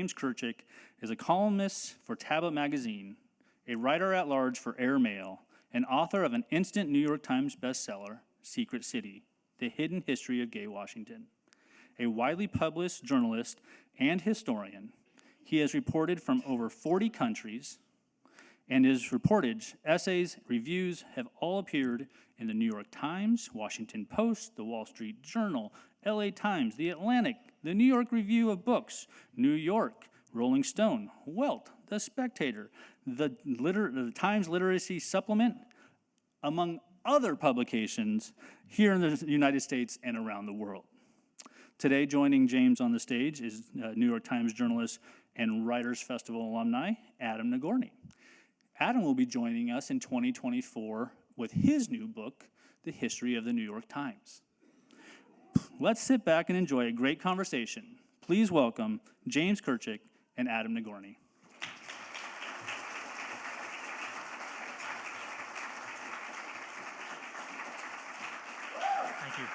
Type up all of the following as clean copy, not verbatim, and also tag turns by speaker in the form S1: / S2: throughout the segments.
S1: James Kirchick is a columnist for Tablet Magazine, a writer-at-large for Airmail, and author of an instant New York Times bestseller, Secret City, The Hidden History of Gay Washington. A widely published journalist and historian, he has reported from over 40 countries, and his reportage, essays, reviews have all appeared in the New York Times, Washington Post, the Wall Street Journal, LA Times, The Atlantic, the New York Review of Books, New York, Rolling Stone, Welt, The Spectator, the Times Literacy Supplement, among other publications here in the United States and around the world. Today, joining James on the stage is New York Times journalist and Writers Festival alumni, Adam Nagorny. Adam will be joining us in 2024 with his new book, The History of the New York Times. Let's sit back and enjoy a great conversation. Please welcome James Kirchick and Adam Nagorny.
S2: Thank you.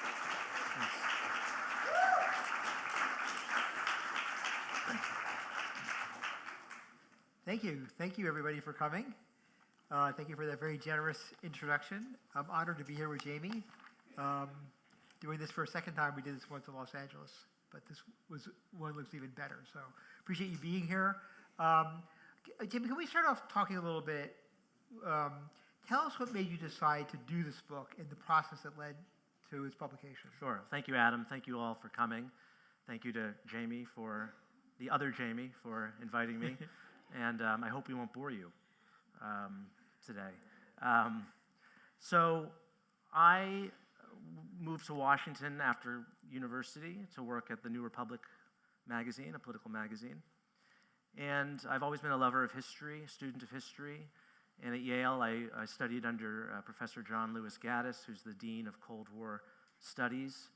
S3: Thank you. Thank you, everybody, for coming. Thank you for that very generous introduction. I'm honored to be here with Jamie. Doing this for a second time. We did this once in Los Angeles, but this one looks even better. So appreciate you being here. Jamie, can we start off talking a little bit? Tell us what made you decide to do this book and the process that led to its publication.
S2: Sure. Thank you, Adam. Thank you all for coming. Thank you to Jamie the other Jamie, for inviting me. And I hope we won't bore you today. So I moved to Washington after university to work at the New Republic magazine, a political magazine. And I've always been a lover of history, a student of history. And at Yale, I studied under Professor John Lewis Gaddis, who's the Dean of Cold War Studies.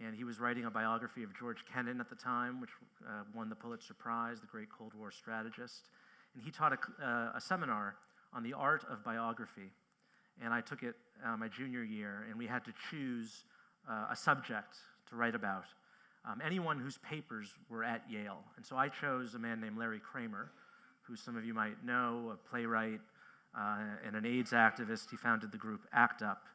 S2: And he was writing a biography of George Kennan at the time, which won the Pulitzer Prize, the great Cold War strategist. And he taught a seminar on the art of biography. And I took it my junior year, and we had to choose a subject to write about. Anyone whose papers were at Yale. And so I chose a man named Larry Kramer, who some of you might know, a playwright and an AIDS activist. He founded the group ACT UP.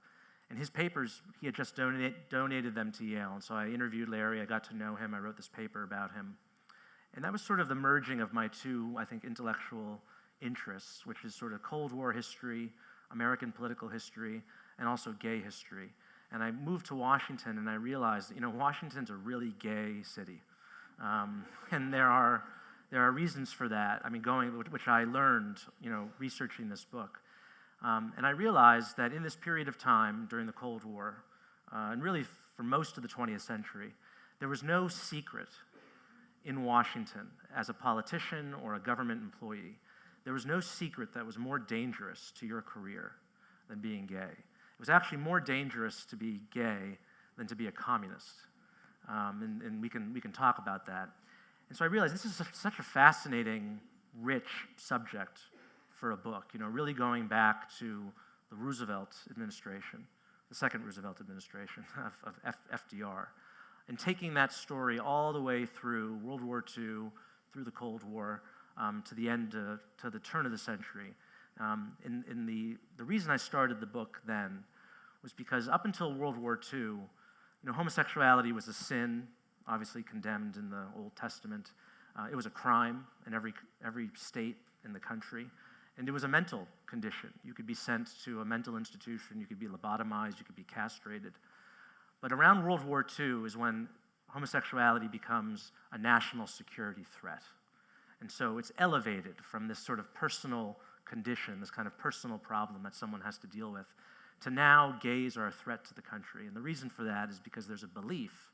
S2: And his papers, he had just donated them to Yale. And so I interviewed Larry, I got to know him, I wrote this paper about him. And that was sort of the merging of my two, I think, intellectual interests, which is sort of Cold War history, American political history, and also gay history. And I moved to Washington, and I realized, Washington's a really gay city. And there are reasons for that. I mean, which I learned, researching this book. And I realized that in this period of time during the Cold War, and really for most of the 20th century, there was no secret in Washington as a politician or a government employee. There was no secret that was more dangerous to your career than being gay. It was actually more dangerous to be gay than to be a communist. And we can talk about that. And so I realized this is such a fascinating, rich subject for a book, really going back to the Roosevelt administration, the second Roosevelt administration of FDR, and taking that story all the way through World War II, through the Cold War, to the end, to the turn of the century. The reason I started the book then was because up until World War II, homosexuality was a sin, obviously condemned in the Old Testament. It was a crime in every state in the country. And it was a mental condition. You could be sent to a mental institution, you could be lobotomized, you could be castrated. But around World War II is when homosexuality becomes a national security threat. And so it's elevated from this sort of personal condition, this kind of personal problem that someone has to deal with, to now gays are a threat to the country. And the reason for that is because there's a belief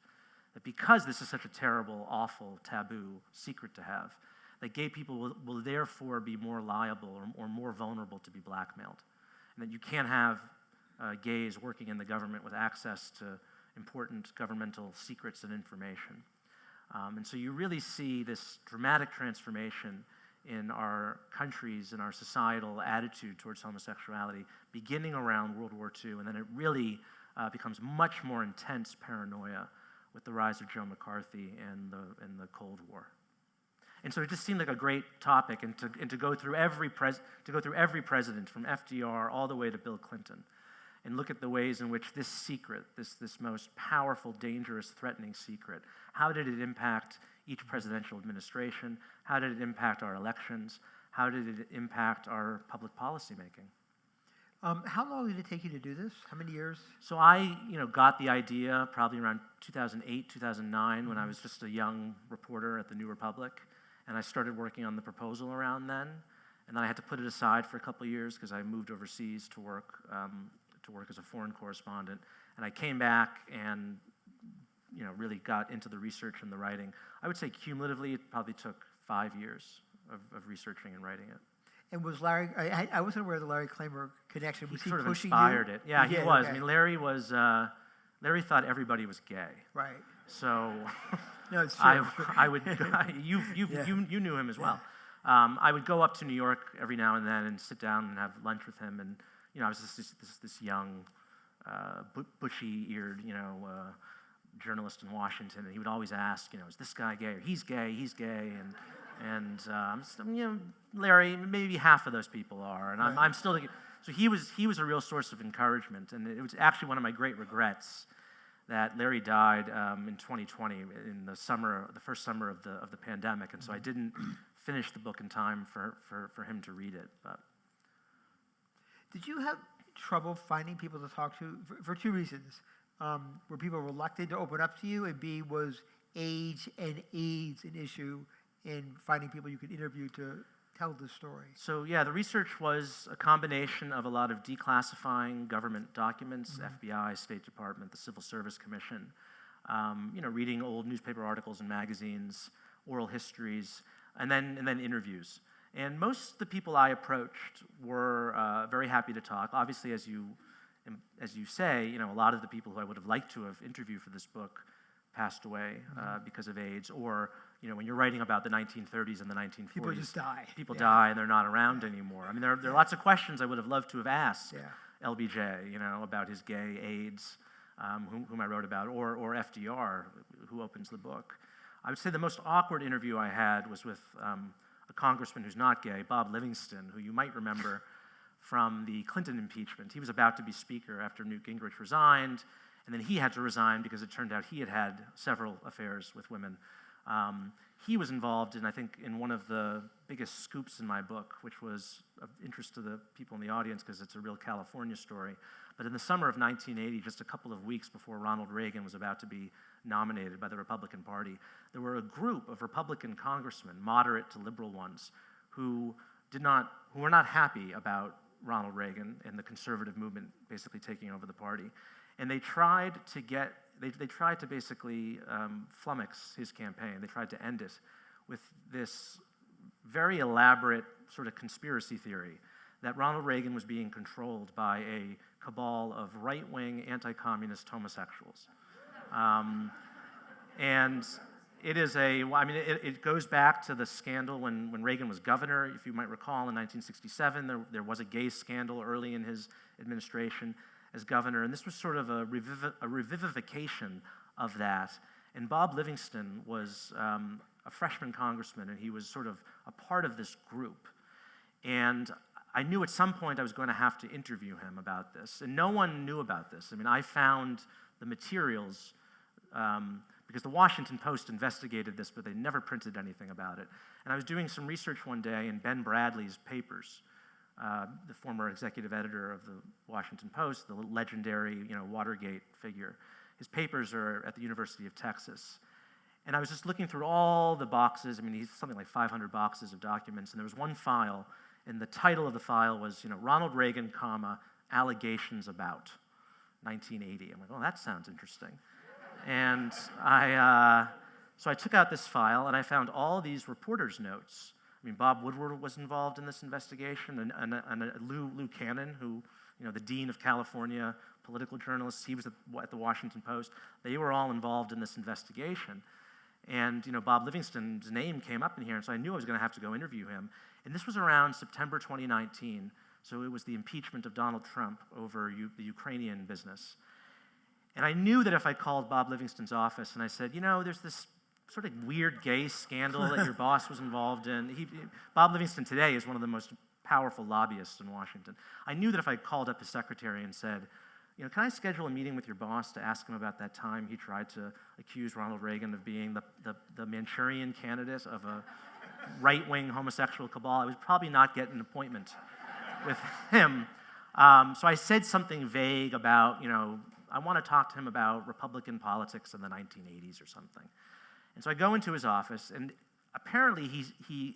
S2: that because this is such a terrible, awful, taboo secret to have, that gay people will therefore be more liable or more vulnerable to be blackmailed. And that you can't have gays working in the government with access to important governmental secrets and information. And so you really see this dramatic transformation in our countries and our societal attitude towards homosexuality beginning around World War II, and then it really becomes much more intense paranoia with the rise of Joe McCarthy and the Cold War. And so it just seemed like a great topic, and to go through every president from FDR all the way to Bill Clinton, and look at the ways in which this secret, this most powerful, dangerous, threatening secret, how did it impact each presidential administration? How did it impact our elections? How did it impact our public policy making?
S3: How long did it take you to do this? How many years?
S2: So I, got the idea probably around 2008, 2009, when I was just a young reporter at the New Republic, and I started working on the proposal around then. And then I had to put it aside for a couple of years because I moved overseas to work as a foreign correspondent. And I came back and really got into the research and the writing. I would say cumulatively, it probably took 5 years of researching and writing it.
S3: And was Larry? I wasn't aware of the Larry Kramer connection. Was he
S2: sort of
S3: pushing
S2: inspired
S3: you?
S2: it. Yeah, he was.
S3: Okay.
S2: I mean, Larry thought everybody was gay.
S3: Right.
S2: So
S3: No, it's true.
S2: you knew him as well. I would go up to New York every now and then and sit down and have lunch with him. And I was just this young, bushy-eared, journalist in Washington, and he would always ask, is this guy gay? Or he's gay, and Larry, maybe half of those people are, and
S3: Right.
S2: I'm still. So he was a real source of encouragement, and it was actually one of my great regrets that Larry died in 2020 in the first summer of the pandemic, and so I didn't finish the book in time for him to read it. But
S3: Did you have trouble finding people to talk to for two reasons? Were people reluctant to open up to you, and B, was age and AIDS an issue in finding people you could interview to tell the story?
S2: So yeah, the research was a combination of a lot of declassifying government documents, FBI, State Department, the Civil Service Commission, reading old newspaper articles and magazines, oral histories, and then interviews. And most of the people I approached were very happy to talk. Obviously, as you say, a lot of the people who I would have liked to have interviewed for this book passed away because of AIDS, or when you're writing about the 1930s and the 1940s,
S3: People just die.
S2: People die and they're not around anymore. I mean, there are lots of questions I would have loved to have asked LBJ, about his gay AIDS, whom I wrote about, or FDR, who opens the book. I would say the most awkward interview I had was with a congressman who's not gay, Bob Livingston, who you might remember from the Clinton impeachment. He was about to be speaker after Newt Gingrich resigned, and then he had to resign because it turned out he had had several affairs with women. He was involved in one of the biggest scoops in my book, which was of interest to the people in the audience because it's a real California story. But in the summer of 1980, just a couple of weeks before Ronald Reagan was about to be nominated by the Republican Party, there were a group of Republican congressmen, moderate to liberal ones, who were not happy about Ronald Reagan and the conservative movement basically taking over the party. And they tried to basically flummox his campaign. They tried to end it with this very elaborate sort of conspiracy theory that Ronald Reagan was being controlled by a cabal of right-wing anti-communist homosexuals. And it is it goes back to the scandal when Reagan was governor. If you might recall, in 1967, there was a gay scandal early in his administration as governor, and this was sort of a revivification of that. And Bob Livingston was a freshman congressman, and he was sort of a part of this group. And I knew at some point I was going to have to interview him about this, and no one knew about this. I mean, I found the materials because the Washington Post investigated this, but they never printed anything about it. And I was doing some research one day in Ben Bradley's papers, the former executive editor of the Washington Post, the legendary, Watergate figure. His papers are at the University of Texas. And I was just looking through all the boxes. I mean, he's something like 500 boxes of documents, and there was one file, and the title of the file was, Ronald Reagan, allegations about 1980. I'm like, oh, that sounds interesting. And so I took out this file, and I found all these reporters' notes. I mean, Bob Woodward was involved in this investigation, and Lou Cannon, who, the dean of California political journalists, he was at the Washington Post. They were all involved in this investigation. And, Bob Livingston's name came up in here, and so I knew I was going to have to go interview him. And this was around September 2019, so it was the impeachment of Donald Trump over the Ukrainian business. And I knew that if I called Bob Livingston's office and I said, there's this sort of weird gay scandal that your boss was involved in. Bob Livingston today is one of the most powerful lobbyists in Washington. I knew that if I called up his secretary and said, can I schedule a meeting with your boss to ask him about that time he tried to accuse Ronald Reagan of being the Manchurian candidate of a right-wing homosexual cabal, I would probably not get an appointment with him. So I said something vague about, I want to talk to him about Republican politics in the 1980s or something. And so I go into his office, and apparently he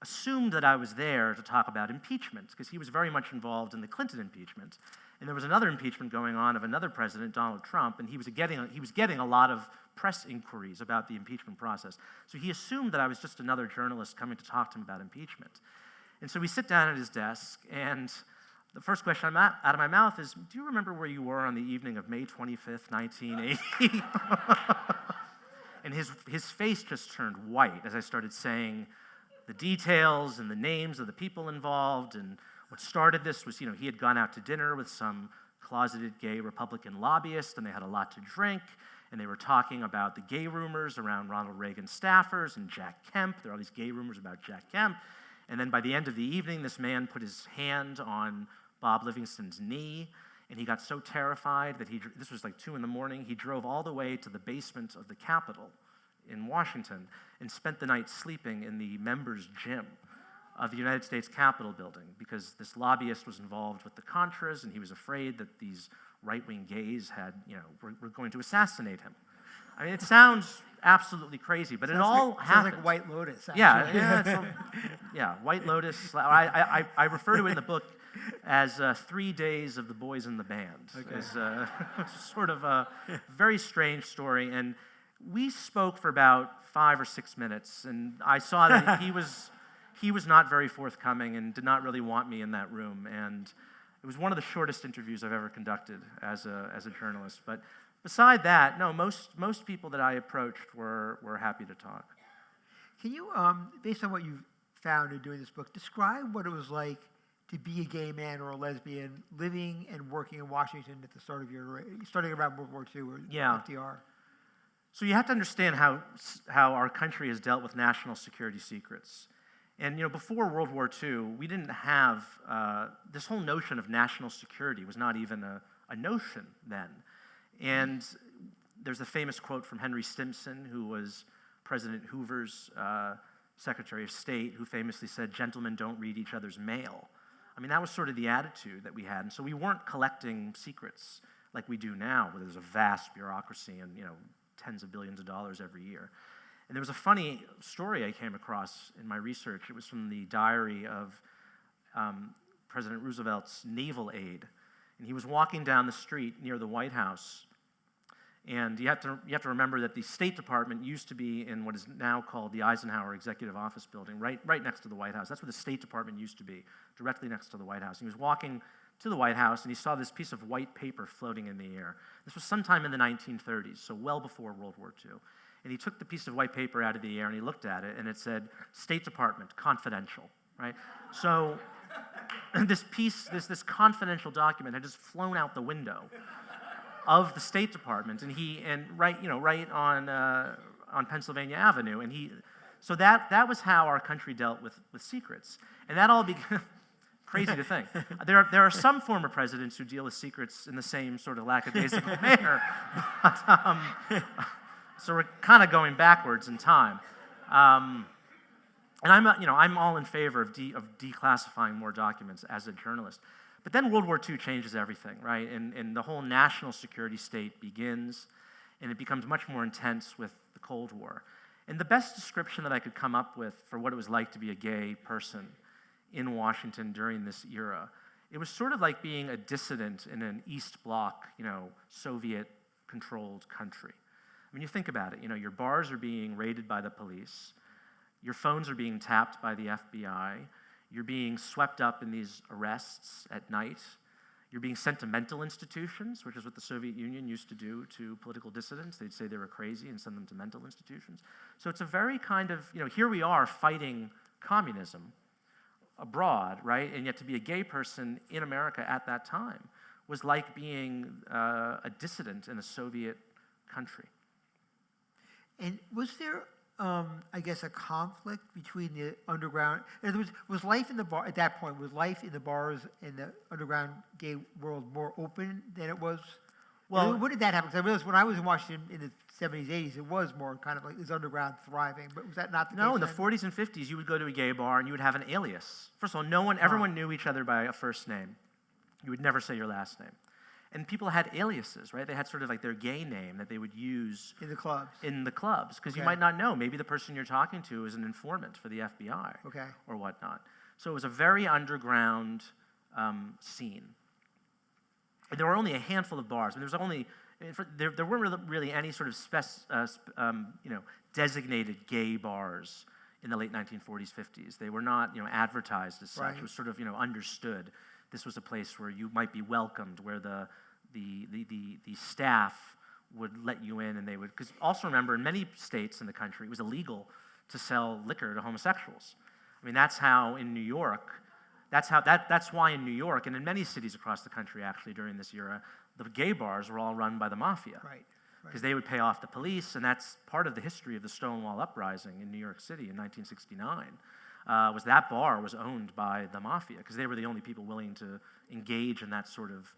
S2: assumed that I was there to talk about impeachment, because he was very much involved in the Clinton impeachment. And there was another impeachment going on of another president, Donald Trump, and he was getting a lot of press inquiries about the impeachment process. So he assumed that I was just another journalist coming to talk to him about impeachment. And so we sit down at his desk, and the first question out of my mouth is, do you remember where you were on the evening of May 25th, 1980? And his face just turned white as I started saying the details and the names of the people involved. And what started this was, he had gone out to dinner with some closeted gay Republican lobbyist, and they had a lot to drink, and they were talking about the gay rumors around Ronald Reagan staffers and Jack Kemp. There are all these gay rumors about Jack Kemp. And then by the end of the evening, this man put his hand on Bob Livingston's knee, and he got so terrified that this was like 2 a.m, he drove all the way to the basement of the Capitol in Washington and spent the night sleeping in the members' gym of the United States Capitol building, because this lobbyist was involved with the Contras, and he was afraid that these right-wing gays were going to assassinate him. I mean, it sounds absolutely crazy, but it all happened.
S3: Sounds like White Lotus.
S2: Yeah, White Lotus. I refer to it in the book as 3 days of the boys in the band. Okay. It's sort of a very strange story, and we spoke for about 5 or 6 minutes, and I saw that he was not very forthcoming and did not really want me in that room, and it was one of the shortest interviews I've ever conducted as a journalist. But beside that, no, most people that I approached were happy to talk.
S3: Can you, based on what you've found in doing this book, describe what it was like to be a gay man or a lesbian living and working in Washington at the start of starting around World War II or FDR?
S2: So you have to understand how our country has dealt with national security secrets. And before World War II, we didn't have this whole notion of national security was not even a notion then. And there's a famous quote from Henry Stimson, who was President Hoover's Secretary of State, who famously said, "Gentlemen don't read each other's mail." I mean, that was sort of the attitude that we had. And so we weren't collecting secrets like we do now, where there's a vast bureaucracy and tens of billions of dollars every year. And there was a funny story I came across in my research. It was from the diary of President Roosevelt's naval aide. And he was walking down the street near the White House. And you have to remember that the State Department used to be in what is now called the Eisenhower Executive Office Building, right next to the White House. That's where the State Department used to be, directly next to the White House. And he was walking to the White House, and he saw this piece of white paper floating in the air. This was sometime in the 1930s, so well before World War II. And he took the piece of white paper out of the air, and he looked at it, and it said, "State Department, confidential," right? So this confidential document had just flown out the window of the State Department, and right on Pennsylvania Avenue, so that was how our country dealt with secrets, and that all began. Crazy to think. There are some former presidents who deal with secrets in the same sort of lackadaisical manner, but, so we're kind of going backwards in time. And I'm all in favor of declassifying more documents as a journalist. But then World War II changes everything, right? And the whole national security state begins, and it becomes much more intense with the Cold War. And the best description that I could come up with for what it was like to be a gay person in Washington during this era, it was sort of like being a dissident in an East Bloc, Soviet-controlled country. I mean, you think about it, your bars are being raided by the police, your phones are being tapped by the FBI, you're being swept up in these arrests at night, you're being sent to mental institutions, which is what the Soviet Union used to do to political dissidents. They'd say they were crazy and send them to mental institutions. So it's a very kind of, here we are fighting communism abroad, right? And yet to be a gay person in America at that time was like being a dissident in a Soviet country.
S3: And was there, I guess, a conflict between the underground? In other words, was life in the bar at that point? Was life in the bars in the underground gay world more open than it was?
S2: Well,
S3: when did that happen? Because I realized when I was in Washington in the 70s, 80s, it was more kind of like this underground thriving. But was that not the case?
S2: No, in the
S3: then?
S2: 40s and 50s, you would go to a gay bar and you would have an alias. First of all, everyone knew each other by a first name. You would never say your last name. And people had aliases, right? They had sort of like their gay name that they would use
S3: In the clubs.
S2: Because you might not know. Maybe the person you're talking to is an informant for the FBI or whatnot. So it was a very underground scene. And there were only a handful of bars. There weren't really any sort of designated gay bars in the late 1940s, 50s. They were not advertised as such.
S3: Right.
S2: It was sort of understood. This was a place where you might be welcomed, where the staff would let you in, and they would. Because also remember, in many states in the country, it was illegal to sell liquor to homosexuals. I mean, that's how in New York. That's why in New York and in many cities across the country, actually during this era, the gay bars were all run by the mafia.
S3: Right.
S2: Because they would pay off the police, and that's part of the history of the Stonewall Uprising in New York City in 1969. Was that bar was owned by the mafia because they were the only people willing to engage in that sort of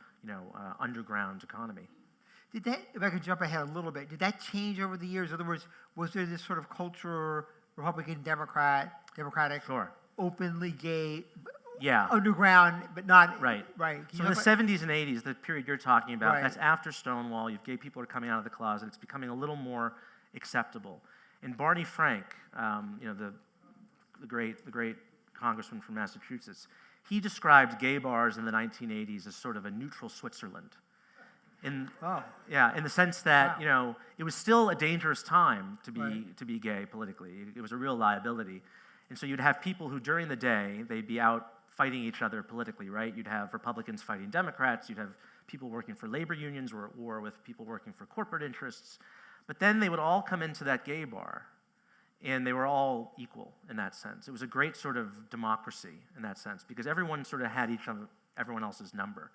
S2: underground economy.
S3: Did that, if I could jump ahead a little bit, did that change over the years? In other words, was there this sort of culture, Republican, Democratic,
S2: Sure.
S3: openly gay,
S2: Yeah.
S3: underground, but not
S2: Right.
S3: Right. Can
S2: So
S3: you
S2: in the
S3: talk
S2: 70s and 80s, the period you're talking about,
S3: Right.
S2: that's after Stonewall. You have gay people are coming out of the closet. It's becoming a little more acceptable. And Barney Frank, the great congressman from Massachusetts, he described gay bars in the 1980s as sort of a neutral Switzerland. In the sense that it was still a dangerous time to be gay politically. It was a real liability, and so you'd have people who during the day they'd be out fighting each other politically, right? You'd have Republicans fighting Democrats. You'd have people working for labor unions or at war with people working for corporate interests. But then they would all come into that gay bar, and they were all equal in that sense. It was a great sort of democracy in that sense because everyone sort of had everyone else's number.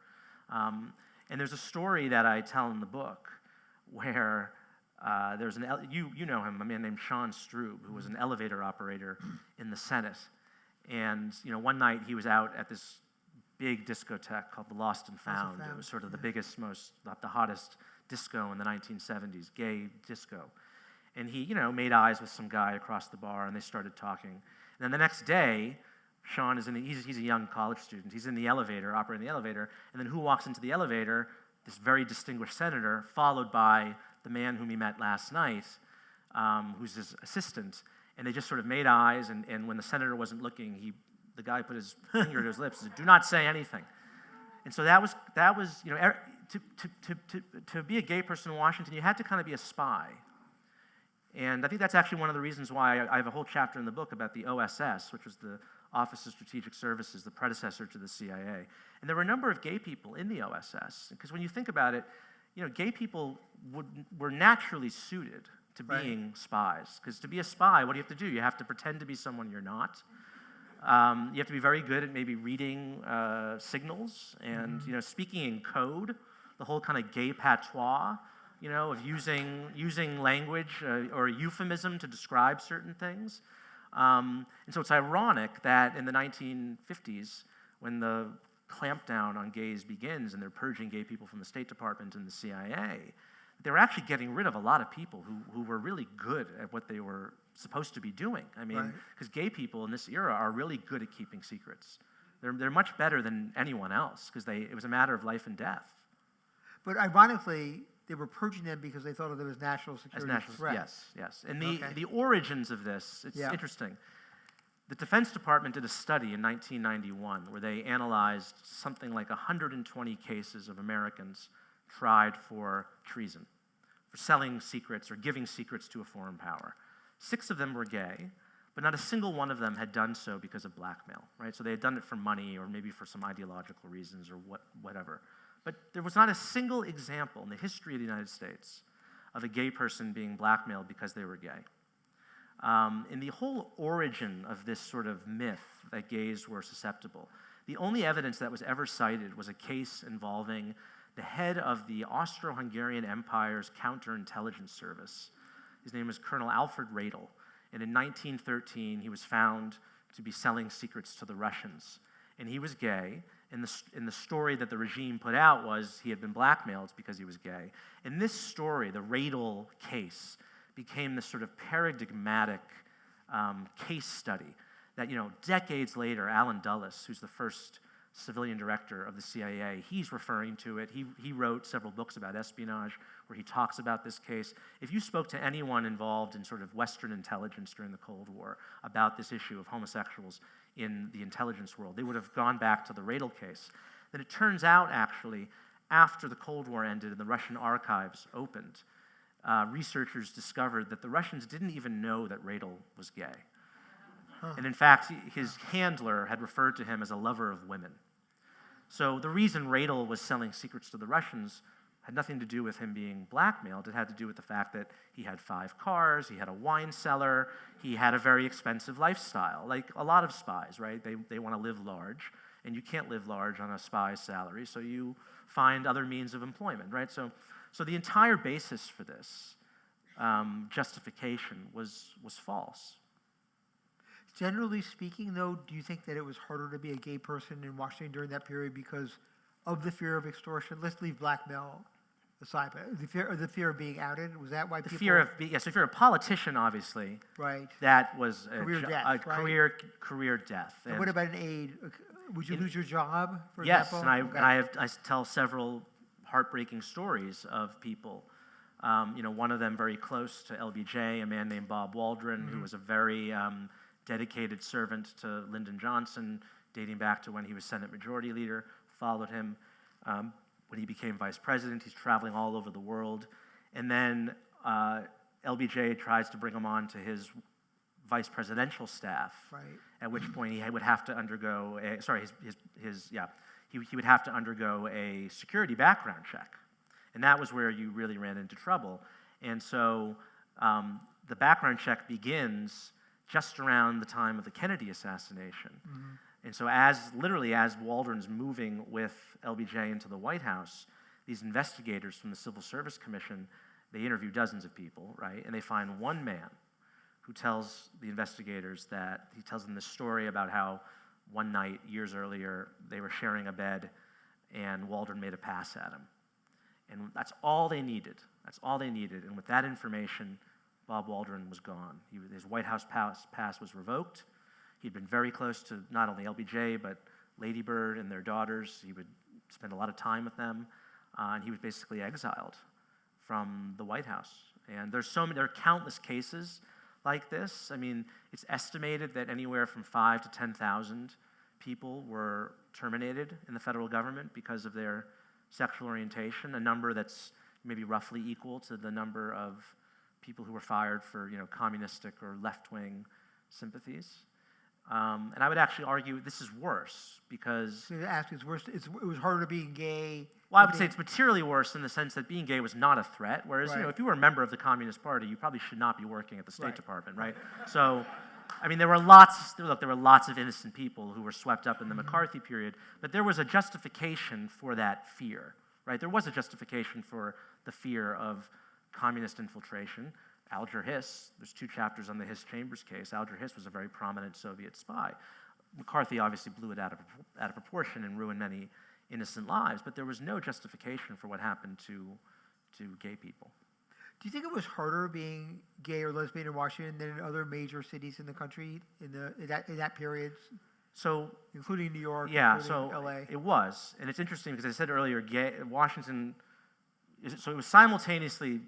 S2: And there's a story that I tell in the book where there's you know him, a man named Sean Strube, who was an elevator operator in the Senate. And one night he was out at this big discotheque called the Lost and Found. It was sort of the biggest, the hottest disco in the 1970s, gay disco. And he, made eyes with some guy across the bar, and they started talking. And then the next day, Sean he's a young college student. He's in the elevator, operating the elevator, and then who walks into the elevator? This very distinguished senator, followed by the man whom he met last night, who's his assistant. And they just sort of made eyes, and when the senator wasn't looking, the guy put his finger to his lips and said, "Do not say anything." And so that was to be a gay person in Washington, you had to kind of be a spy. And I think that's actually one of the reasons why I have a whole chapter in the book about the OSS, which was the Office of Strategic Services, the predecessor to the CIA. And there were a number of gay people in the OSS, because when you think about it, gay people were naturally suited to being spies. Because to be a spy, what do you have to do? You have to pretend to be someone you're not. You have to be very good at maybe reading signals and speaking in code, the whole kind of gay patois, of using language or euphemism to describe certain things. And so it's ironic that in the 1950s, when the clampdown on gays begins and they're purging gay people from the State Department and the CIA, they were actually getting rid of a lot of people who were really good at what they were supposed to be doing. I mean, because gay people in this era are really good at keeping secrets. They're much better than anyone else because it was a matter of life and death.
S3: But ironically, they were purging them because they thought of them as national security threats.
S2: Yes. And the origins of this, it's interesting. The Defense Department did a study in 1991 where they analyzed something like 120 cases of Americans tried for treason, for selling secrets or giving secrets to a foreign power. 6 of them were gay, but not a single one of them had done so because of blackmail, right? So they had done it for money or maybe for some ideological reasons or whatever. But there was not a single example in the history of the United States of a gay person being blackmailed because they were gay. In the whole origin of this sort of myth that gays were susceptible, the only evidence that was ever cited was a case involving the head of the Austro-Hungarian Empire's counterintelligence service His name was Colonel Alfred Radel. And in 1913, he was found to be selling secrets to the Russians. And he was gay. And the story that the regime put out was he had been blackmailed because he was gay. And this story, the Radel case, became this sort of paradigmatic case study that, decades later, Alan Dulles, who's the first civilian director of the CIA, he's referring to it. He wrote several books about espionage where he talks about this case. If you spoke to anyone involved in sort of Western intelligence during the Cold War about this issue of homosexuals in the intelligence world, they would have gone back to the Radel case. Then it turns out, actually, after the Cold War ended and the Russian archives opened, researchers discovered that the Russians didn't even know that Radel was gay. And in fact, his handler had referred to him as a lover of women. So the reason Radel was selling secrets to the Russians had nothing to do with him being blackmailed. It had to do with the fact that he had 5 cars, he had a wine cellar, he had a very expensive lifestyle, like a lot of spies, right? They want to live large, and you can't live large on a spy's salary, so you find other means of employment, right? So the entire basis for this justification was false.
S3: Generally speaking, though, do you think that it was harder to be a gay person in Washington during that period because of the fear of extortion? Let's leave blackmail aside, but the fear of being outed, was that why people...
S2: So if you're a politician, obviously,
S3: right,
S2: that was a
S3: career
S2: death.
S3: And what about an aide? Would you lose your job, for
S2: yes,
S3: example?
S2: Yes, and I tell several heartbreaking stories of people. One of them very close to LBJ, a man named Bob Waldron, who was a very dedicated servant to Lyndon Johnson, dating back to when he was Senate Majority Leader, followed him when he became vice president. He's traveling all over the world. And then LBJ tries to bring him on to his vice presidential staff,
S3: right,
S2: at which point he would have to undergo he would have to undergo a security background check. And that was where you really ran into trouble. And so the background check begins just around the time of the Kennedy assassination. Mm-hmm. And so as Waldron's moving with LBJ into the White House, these investigators from the Civil Service Commission, they interview dozens of people, right? And they find one man who tells the investigators he tells them this story about how one night, years earlier, they were sharing a bed and Waldron made a pass at him. And that's all they needed. And with that information, Bob Waldron was gone. His White House pass was revoked. He'd been very close to not only LBJ, but Lady Bird and their daughters. He would spend a lot of time with them, and he was basically exiled from the White House. And there are countless cases like this. I mean, it's estimated that anywhere from 5,000 to 10,000 people were terminated in the federal government because of their sexual orientation, a number that's maybe roughly equal to the number of people who were fired for, communistic or left-wing sympathies. And I would actually argue this is worse because...
S3: So it's worse. It was harder being gay.
S2: Well, I would say it's materially worse in the sense that being gay was not a threat, whereas,
S3: right,
S2: if you were a member of the Communist Party, you probably should not be working at the State Department, right? So, I mean, there were lots of innocent people who were swept up in the McCarthy period, but there was a justification for that fear, right? There was a justification for the fear of communist infiltration. Alger Hiss, there's 2 chapters on the Hiss-Chambers case. Alger Hiss was a very prominent Soviet spy. McCarthy obviously blew it out of proportion and ruined many innocent lives, but there was no justification for what happened to gay people.
S3: Do you think it was harder being gay or lesbian in Washington than in other major cities in the country in that period?
S2: So,
S3: including New York,
S2: so
S3: LA.
S2: It was, and it's interesting because I said earlier, Washington. So it was simultaneously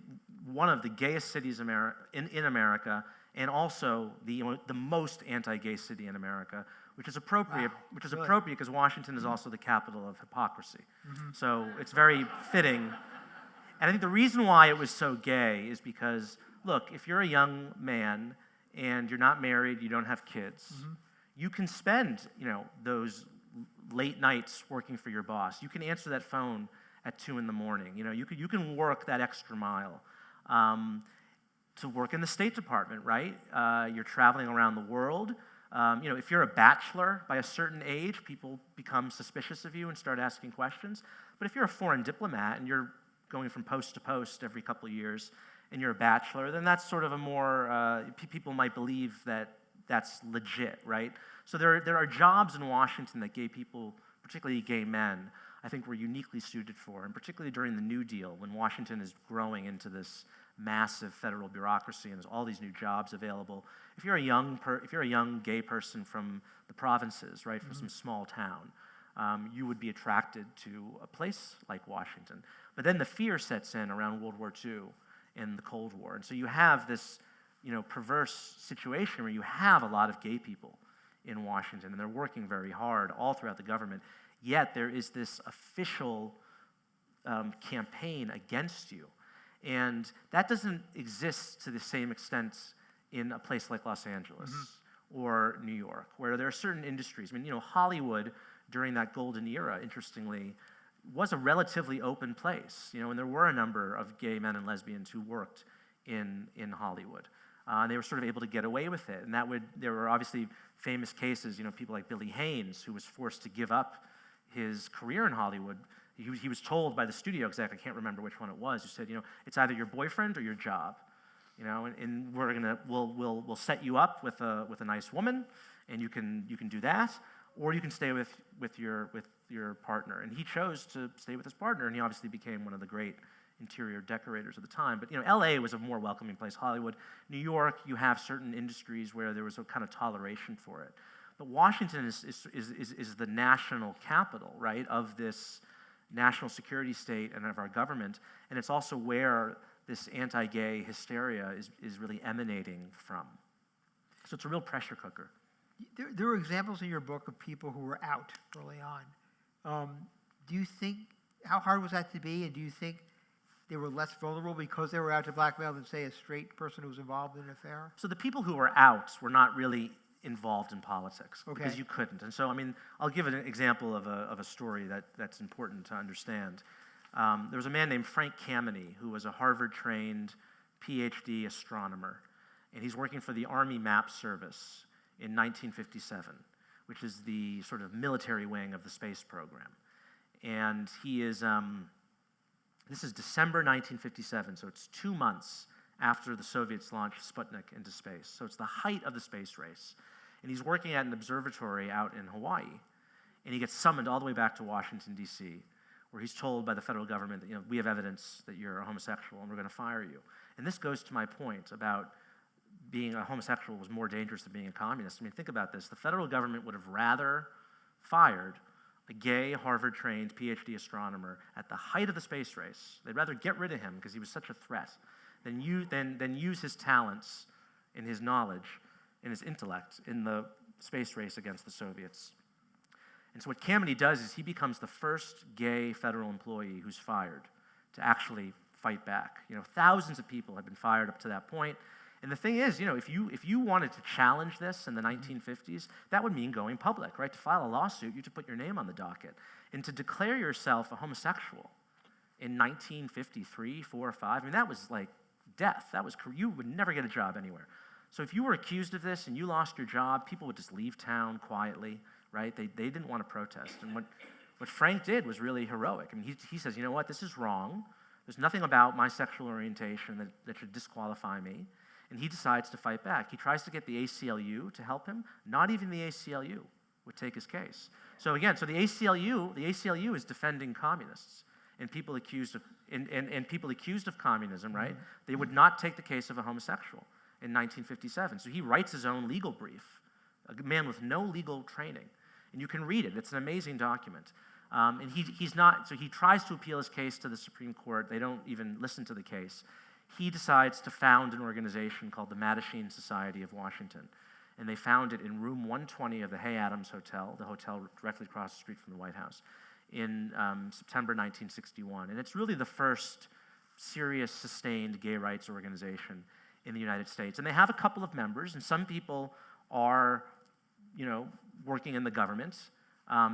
S2: one of the gayest cities in America, and also the most anti-gay city in America, which is appropriate.
S3: Wow.
S2: Which is appropriate because Washington is also the capital of hypocrisy. Mm-hmm. So it's very fitting. And I think the reason why it was so gay is because, look, if you're a young man and you're not married, you don't have kids, you can spend those late nights working for your boss. You can answer that phone at 2 a.m. You can work that extra mile to work in the State Department, right? You're traveling around the world. If you're a bachelor by a certain age, people become suspicious of you and start asking questions. But if you're a foreign diplomat and you're going from post to post every couple of years, and you're a bachelor, then that's sort of a more, people might believe that that's legit, right? So there are jobs in Washington that gay people, particularly gay men, I think were uniquely suited for, and particularly during the New Deal, when Washington is growing into this massive federal bureaucracy and there's all these new jobs available. If you're a young gay person from the provinces, right, from some small town, you would be attracted to a place like Washington. But then the fear sets in around World War II and the Cold War, and so you have this, perverse situation where you have a lot of gay people in Washington, and they're working very hard all throughout the government. Yet there is this official campaign against you. And that doesn't exist to the same extent in a place like Los Angeles or New York, where there are certain industries. I mean, Hollywood during that golden era, interestingly, was a relatively open place, and there were a number of gay men and lesbians who worked in Hollywood. They were sort of able to get away with it. And there were obviously famous cases, people like Billy Haynes, who was forced to give up his career in Hollywood. He was told by the studio exec, I can't remember which one it was, who said, it's either your boyfriend or your job, and we'll set you up with a nice woman, and you can do that, or you can stay with your partner. And he chose to stay with his partner, and he obviously became one of the great interior decorators of the time. But LA was a more welcoming place. Hollywood, New York, you have certain industries where there was a kind of toleration for it. But Washington is the national capital, right, of this national security state and of our government, and it's also where this anti-gay hysteria is really emanating from. So it's a real pressure cooker.
S3: There are examples in your book of people who were out early on. Do you think, how hard was that to be, and do you think they were less vulnerable because they were out to blackmail than, say, a straight person who was involved in an affair?
S2: So the people who were out were not really involved in politics,
S3: okay,
S2: because you couldn't. And so, I'll give an example of a story that's important to understand. There was a man named Frank Kameny who was a Harvard-trained PhD astronomer, and he's working for the Army Map Service in 1957, which is the sort of military wing of the space program. And he is, this is December 1957, so it's 2 months after the Soviets launched Sputnik into space. So it's the height of the space race. And he's working at an observatory out in Hawaii. And he gets summoned all the way back to Washington, D.C., where he's told by the federal government that, we have evidence that you're a homosexual and we're going to fire you. And this goes to my point about being a homosexual was more dangerous than being a communist. Think about this. The federal government would have rather fired a gay Harvard-trained PhD astronomer at the height of the space race. They'd rather get rid of him because he was such a threat than use his talents and his knowledge and his intellect in the space race against the Soviets. And so what Kameny does is he becomes the first gay federal employee who's fired to actually fight back. Thousands of people have been fired up to that point. And the thing is, if you wanted to challenge this in the 1950s, that would mean going public, right? To file a lawsuit, you had to put your name on the docket. And to declare yourself a homosexual in 1953, 4, or 5, that was like death. You would never get a job anywhere. So if you were accused of this and you lost your job, people would just leave town quietly, right? They didn't want to protest. And what Frank did was really heroic. He says, you know what, this is wrong. There's nothing about my sexual orientation that should disqualify me. And he decides to fight back. He tries to get the ACLU to help him. Not even the ACLU would take his case. So again, the ACLU is defending communists and people accused of communism, right? They would not take the case of a homosexual in 1957. So he writes his own legal brief, a man with no legal training. And you can read it. It's an amazing document. And he tries to appeal his case to the Supreme Court. They don't even listen to the case. He decides to found an organization called the Mattachine Society of Washington. And they found it in room 120 of the Hay Adams Hotel, the hotel directly across the street from the White House, in September 1961. And it's really the first serious, sustained gay rights organization in the United States. And they have a couple of members, and some people are, working in the government.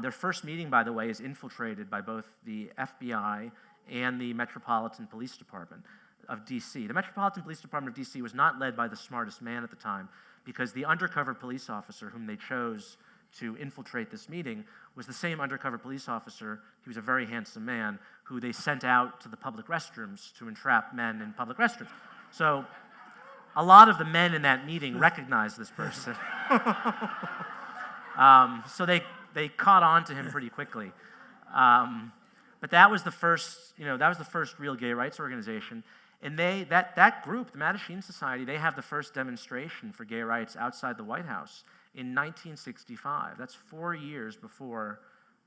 S2: Their first meeting, by the way, is infiltrated by both the FBI and the Metropolitan Police Department of D.C. The Metropolitan Police Department of D.C. was not led by the smartest man at the time, because the undercover police officer whom they chose to infiltrate this meeting was the same undercover police officer, he was a very handsome man, who they sent out to the public restrooms to entrap men in public restrooms. So a lot of the men in that meeting recognized this person. So they caught on to him pretty quickly. But that was the first, real gay rights organization. And that group, the Mattachine Society, they have the first demonstration for gay rights outside the White House in 1965. That's 4 years before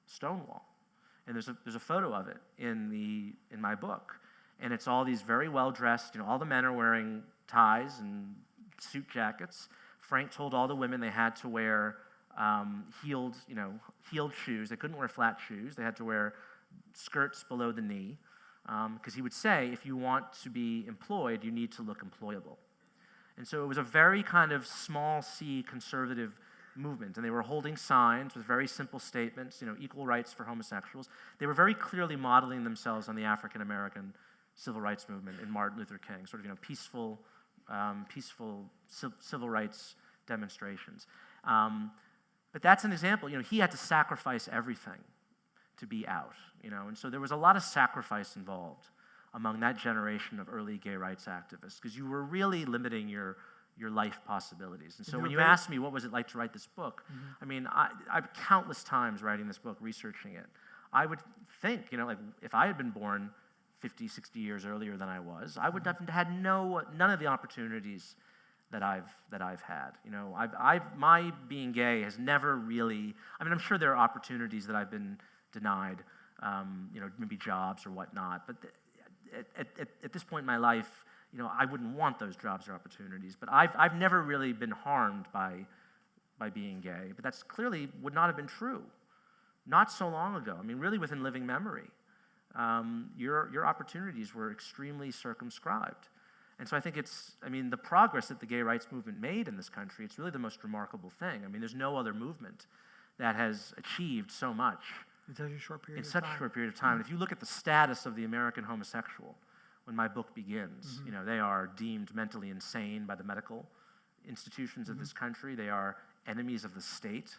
S2: Stonewall. And there's a photo of it in my book. And it's all these very well-dressed, all the men are wearing ties and suit jackets. Frank told all the women they had to wear heeled shoes. They couldn't wear flat shoes. They had to wear skirts below the knee. Because he would say, if you want to be employed, you need to look employable. And so it was a very kind of small c conservative movement. And they were holding signs with very simple statements, equal rights for homosexuals. They were very clearly modeling themselves on the African American civil rights movement in Martin Luther King, sort of peaceful civil rights demonstrations. But that's an example. He had to sacrifice everything to be out, and so there was a lot of sacrifice involved among that generation of early gay rights activists, because you were really limiting your life possibilities. And so when you asked me what was it like to write this book, I mean, I've countless times writing this book, researching it, I would think, like if I had been born 50, 60 years earlier than I was, I would have had none of the opportunities that I've had. My being gay has never really, I'm sure there are opportunities that I've been denied, maybe jobs or whatnot, but at this point in my life, I wouldn't want those jobs or opportunities, but I've never really been harmed by being gay, but that's clearly would not have been true not so long ago. Really within living memory, your opportunities were extremely circumscribed. And so I think the progress that the gay rights movement made in this country, it's really the most remarkable thing. There's no other movement that has achieved so much
S3: in such a short period
S2: of time. And if you look at the status of the American homosexual, when my book begins, they are deemed mentally insane by the medical institutions of this country. They are enemies of the state.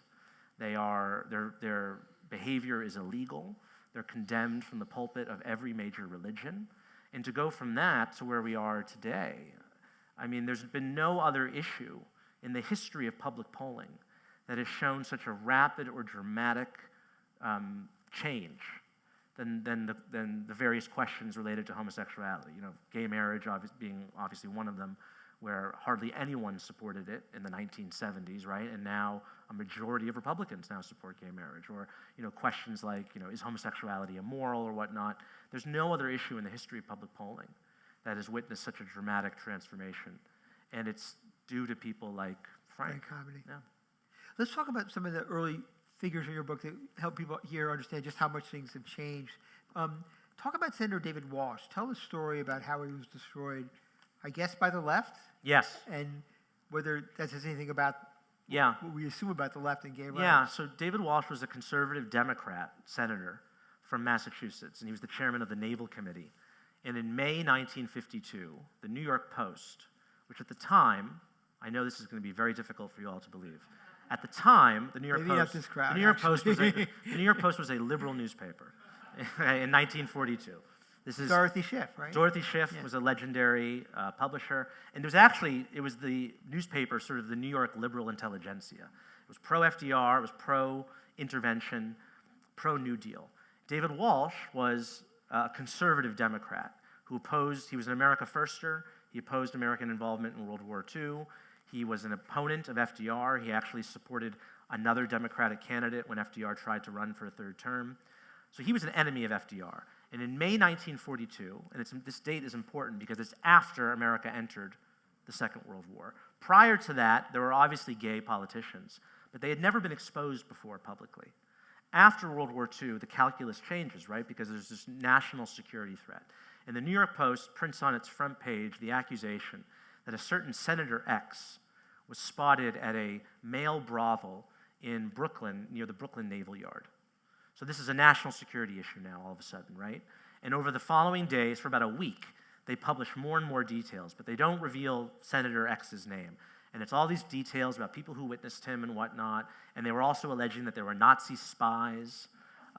S2: Their behavior is illegal. They're condemned from the pulpit of every major religion. And to go from that to where we are today, there's been no other issue in the history of public polling that has shown such a rapid or dramatic change than the various questions related to homosexuality. Gay marriage being obviously one of them, where hardly anyone supported it in the 1970s, right? And now a majority of Republicans now support gay marriage. Or, questions like, is homosexuality immoral or whatnot? There's no other issue in the history of public polling that has witnessed such a dramatic transformation. And it's due to people like Frank.
S3: Comedy.
S2: Yeah.
S3: Let's talk about some of the early figures in your book that help people here understand just how much things have changed. Talk about Senator David Walsh. Tell the story about how he was destroyed, I guess, by the left.
S2: Yes.
S3: And whether that says anything about what we assume about the left and gay rights.
S2: Yeah, so David Walsh was a conservative Democrat senator from Massachusetts, and he was the chairman of the Naval Committee. And in May 1952, the New York Post, which at the time, I know this is going to be very difficult for you all to believe, at the time, the New York Post was a liberal newspaper in 1942. This is
S3: Dorothy Schiff, right?
S2: Dorothy Schiff was a legendary publisher, and it was the newspaper, sort of the New York liberal intelligentsia. It was pro-FDR, it was pro-intervention, pro-New Deal. David Walsh was a conservative Democrat who he was an America Firster, he opposed American involvement in World War II, he was an opponent of FDR, he actually supported another Democratic candidate when FDR tried to run for a third term. So he was an enemy of FDR. And in May 1942, and this date is important because it's after America entered the Second World War. Prior to that, there were obviously gay politicians, but they had never been exposed before publicly. After World War II, the calculus changes, right? Because there's this national security threat. And the New York Post prints on its front page the accusation that a certain Senator X was spotted at a male brothel in Brooklyn, near the Brooklyn Naval Yard. So this is a national security issue now, all of a sudden, right? And over the following days, for about a week, they publish more and more details, but they don't reveal Senator X's name. And it's all these details about people who witnessed him and whatnot, and they were also alleging that there were Nazi spies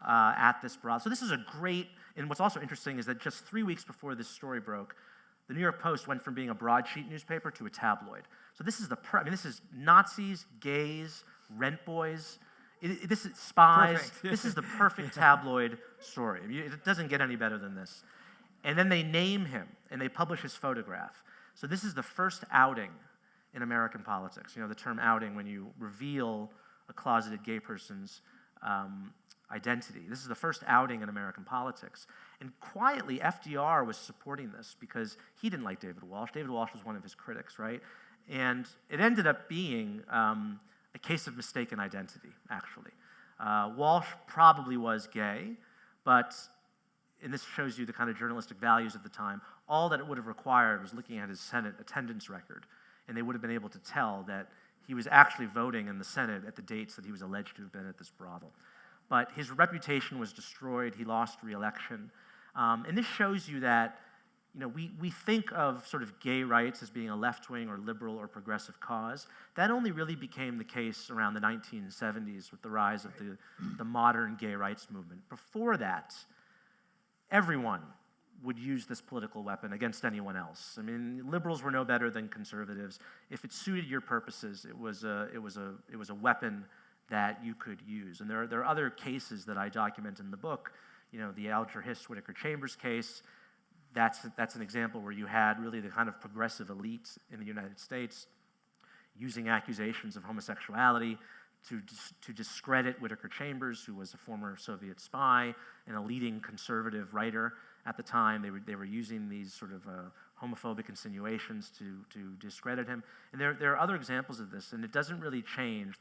S2: at this brothel. So this is and what's also interesting is that just 3 weeks before this story broke, the New York Post went from being a broadsheet newspaper to a tabloid. So this is this is Nazis, gays, rent boys. This is spies.
S3: Perfect.
S2: This is the perfect tabloid story. It doesn't get any better than this. And then they name him, and they publish his photograph. So this is the first outing in American politics. The term outing, when you reveal a closeted gay person's identity. This is the first outing in American politics. And quietly, FDR was supporting this because he didn't like David Walsh. David Walsh was one of his critics, right? And it ended up being a case of mistaken identity, actually. Walsh probably was gay, but, and this shows you the kind of journalistic values of the time, all that it would have required was looking at his Senate attendance record, and they would have been able to tell that he was actually voting in the Senate at the dates that he was alleged to have been at this brothel. But his reputation was destroyed. He lost re-election. And this shows you that we think of sort of gay rights as being a left-wing or liberal or progressive cause. That only really became the case around the 1970s with the rise of the modern gay rights movement. Before that, everyone would use this political weapon against anyone else. I mean, liberals were no better than conservatives. If it suited your purposes, it was a weapon that you could use. And there are other cases that I document in the book. The Alger Hiss Whittaker Chambers case. That's an example where you had really the kind of progressive elite in the United States using accusations of homosexuality to discredit Whittaker Chambers, who was a former Soviet spy and a leading conservative writer at the time. They were using these sort of homophobic insinuations to discredit him. And there are other examples of this, and it doesn't really change.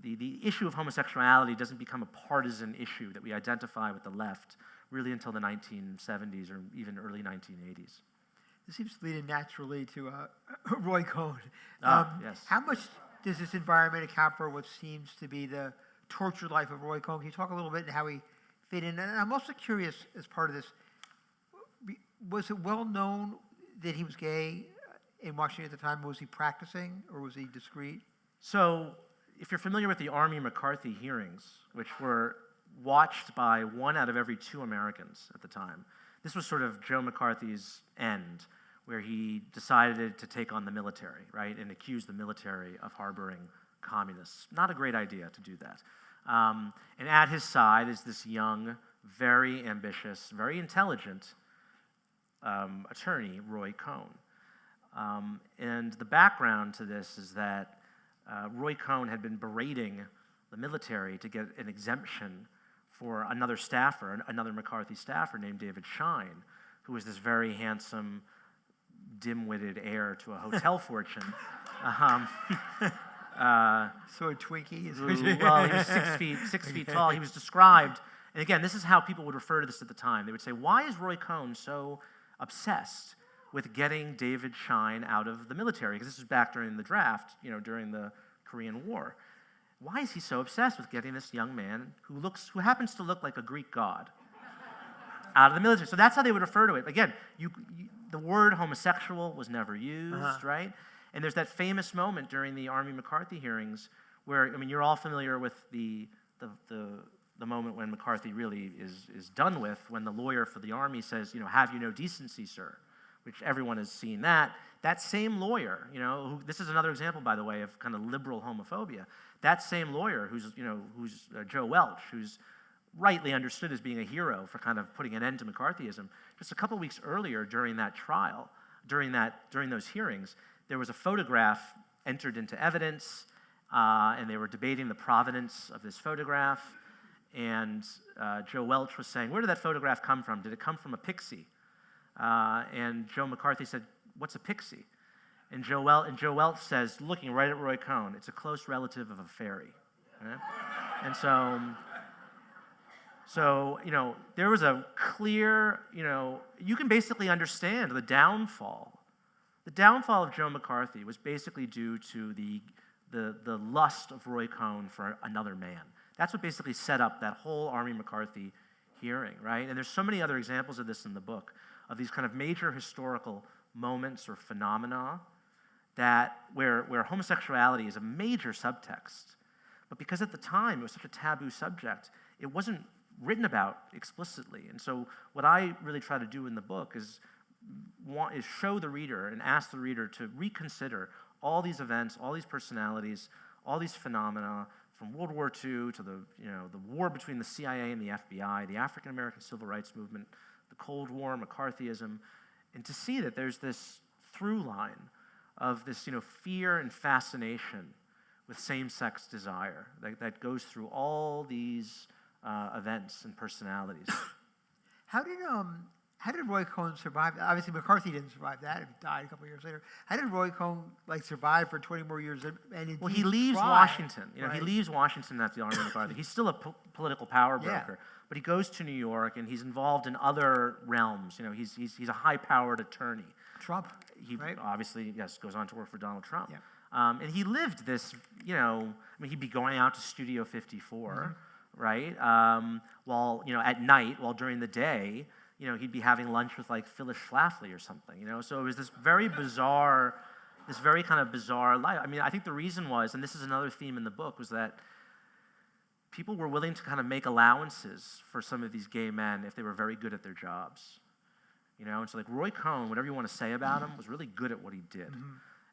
S2: The issue of homosexuality doesn't become a partisan issue that we identify with the left really until the 1970s or even early 1980s.
S3: This seems to lead in naturally to Roy Cohn.
S2: Yes.
S3: How much does this environment account for what seems to be the tortured life of Roy Cohn? Can you talk a little bit on how he fit in? And I'm also curious, as part of this, was it well known that he was gay in Washington at the time? Was he practicing or was he discreet?
S2: So, if you're familiar with the Army McCarthy hearings, which were watched by 1 out of every 2 Americans at the time, this was sort of Joe McCarthy's end, where he decided to take on the military, right, and accuse the military of harboring communists. Not a great idea to do that. And at his side is this young, very ambitious, very intelligent attorney, Roy Cohn. And the background to this is that Roy Cohn had been berating the military to get an exemption for another staffer, another McCarthy staffer named David Schein, who was this very handsome, dim-witted heir to a hotel fortune.
S3: So a Twinkie?
S2: Well, he was 6 feet tall. He was described, and again, this is how people would refer to this at the time. They would say, why is Roy Cohn so obsessed with getting David Schein out of the military? Because this was back during the draft, during the Korean War. Why is he so obsessed with getting this young man who happens to look like a Greek god out of the military? So that's how they would refer to it. Again, the word homosexual was never used, right? And there's that famous moment during the Army McCarthy hearings where, you're all familiar with the moment when McCarthy really is done with, when the lawyer for the Army says, have you no decency, sir? Which everyone has seen that. That same lawyer, this is another example, by the way, of kind of liberal homophobia. That same lawyer, who's Joe Welch, who's rightly understood as being a hero for kind of putting an end to McCarthyism, just a couple weeks earlier during that trial, during those hearings, there was a photograph entered into evidence, and they were debating the provenance of this photograph. And Joe Welch was saying, where did that photograph come from? Did it come from a pixie? And Joe McCarthy said, what's a pixie? And Joe Welch says, looking right at Roy Cohn, it's a close relative of a fairy. Right? And so there was a clear, you can basically understand the downfall. The downfall of Joe McCarthy was basically due to the lust of Roy Cohn for another man. That's what basically set up that whole Army McCarthy hearing, right? And there's so many other examples of this in the book, of these kind of major historical moments or phenomena where homosexuality is a major subtext. But because at the time it was such a taboo subject, it wasn't written about explicitly. And so what I really try to do in the book is show the reader and ask the reader to reconsider all these events, all these personalities, all these phenomena, from World War II to the war between the CIA and the FBI, the African American Civil Rights Movement, the Cold War, McCarthyism, and to see that there's this through line of this fear and fascination with same-sex desire that goes through all these events and personalities.
S3: How did Roy Cohn survive? Obviously, McCarthy didn't survive that; he died a couple of years later. How did Roy Cohn survive for 20 more years? And
S2: well, he leaves Washington. He leaves Washington at the army of McCarthy. He's still a political power broker, but he goes to New York and he's involved in other realms. He's a high-powered attorney.
S3: Trump.
S2: He
S3: right?
S2: obviously goes on to work for Donald Trump.
S3: Yeah.
S2: And he lived this. He'd be going out to Studio 54, right? While at night, while during the day. He'd be having lunch with Phyllis Schlafly or something, So it was this very kind of bizarre life. I think the reason was, and this is another theme in the book, was that people were willing to kind of make allowances for some of these gay men if they were very good at their jobs. And so Roy Cohn, whatever you want to say about him, was really good at what he did.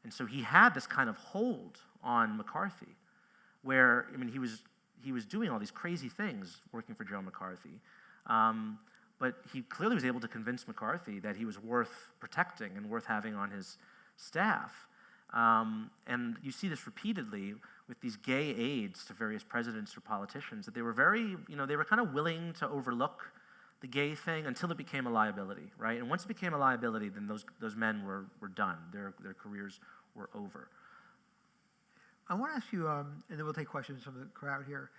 S2: And so he had this kind of hold on McCarthy, where, he was doing all these crazy things working for Joe McCarthy. But he clearly was able to convince McCarthy that he was worth protecting and worth having on his staff. And you see this repeatedly with these gay aides to various presidents or politicians, that they were very, they were kind of willing to overlook the gay thing until it became a liability, right? And once it became a liability, then those men were done. Their careers were over.
S3: I want to ask you, and then we'll take questions from the crowd here.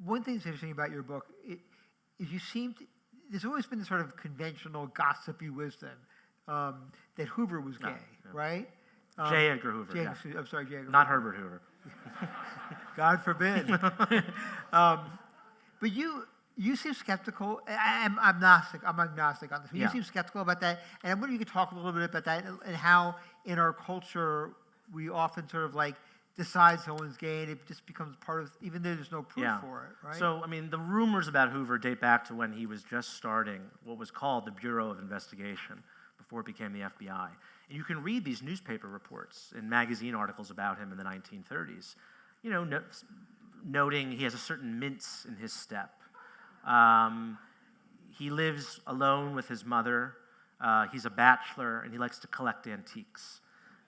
S3: One thing that's interesting about your book is you seem to, there's always been this sort of conventional gossipy wisdom that Hoover was gay, right?
S2: J. Edgar Hoover,
S3: I'm sorry, J. Edgar
S2: Not
S3: Hoover.
S2: Herbert Hoover.
S3: God forbid. But you seem skeptical. I'm agnostic on this. You seem skeptical about that. And I'm wondering if you could talk a little bit about that and how in our culture we often sort of decide someone's gay, and it just becomes part of, even though there's no proof for it, right?
S2: So, the rumors about Hoover date back to when he was just starting what was called the Bureau of Investigation before it became the FBI. And you can read these newspaper reports and magazine articles about him in the 1930s, noting he has a certain mince in his step. He lives alone with his mother. He's a bachelor, and he likes to collect antiques.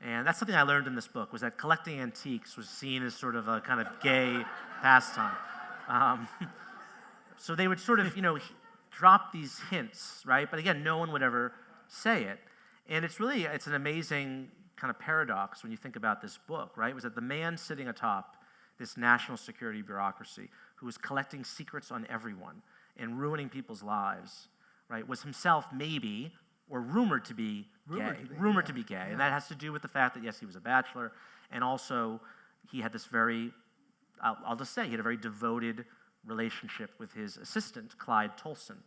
S2: And that's something I learned in this book, was that collecting antiques was seen as sort of a kind of gay pastime. So they would sort of, drop these hints, right? But again, no one would ever say it. And it's an amazing kind of paradox when you think about this book, right? Was that the man sitting atop this national security bureaucracy who was collecting secrets on everyone and ruining people's lives, right, was himself maybe, or rumored to be gay. And that has to do with the fact that, yes, he was a bachelor, and also he had this I'll just say, he had a very devoted relationship with his assistant, Clyde Tolson,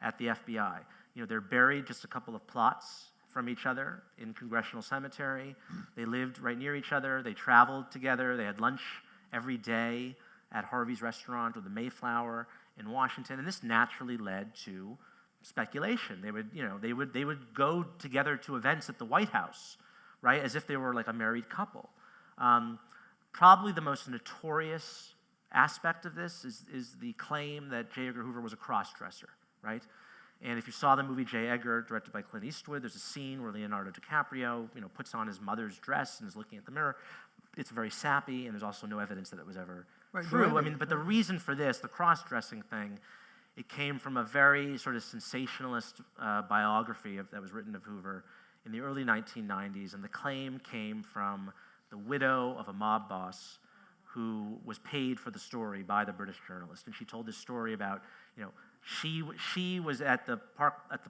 S2: at the FBI. They're buried just a couple of plots from each other in Congressional Cemetery. They lived right near each other. They traveled together. They had lunch every day at Harvey's restaurant or the Mayflower in Washington, and this naturally led to speculation. They would go together to events at the White House, right, as if they were a married couple. Probably the most notorious aspect of this is the claim that J. Edgar Hoover was a cross-dresser, right? And if you saw the movie J. Edgar, directed by Clint Eastwood, there's a scene where Leonardo DiCaprio, puts on his mother's dress and is looking at the mirror. It's very sappy, and there's also no evidence that it was ever true. But the reason for this, the cross-dressing thing, it came from a very sort of sensationalist biography that was written of Hoover in the early 1990s, and the claim came from the widow of a mob boss who was paid for the story by the British journalist. And she told this story about, she was at the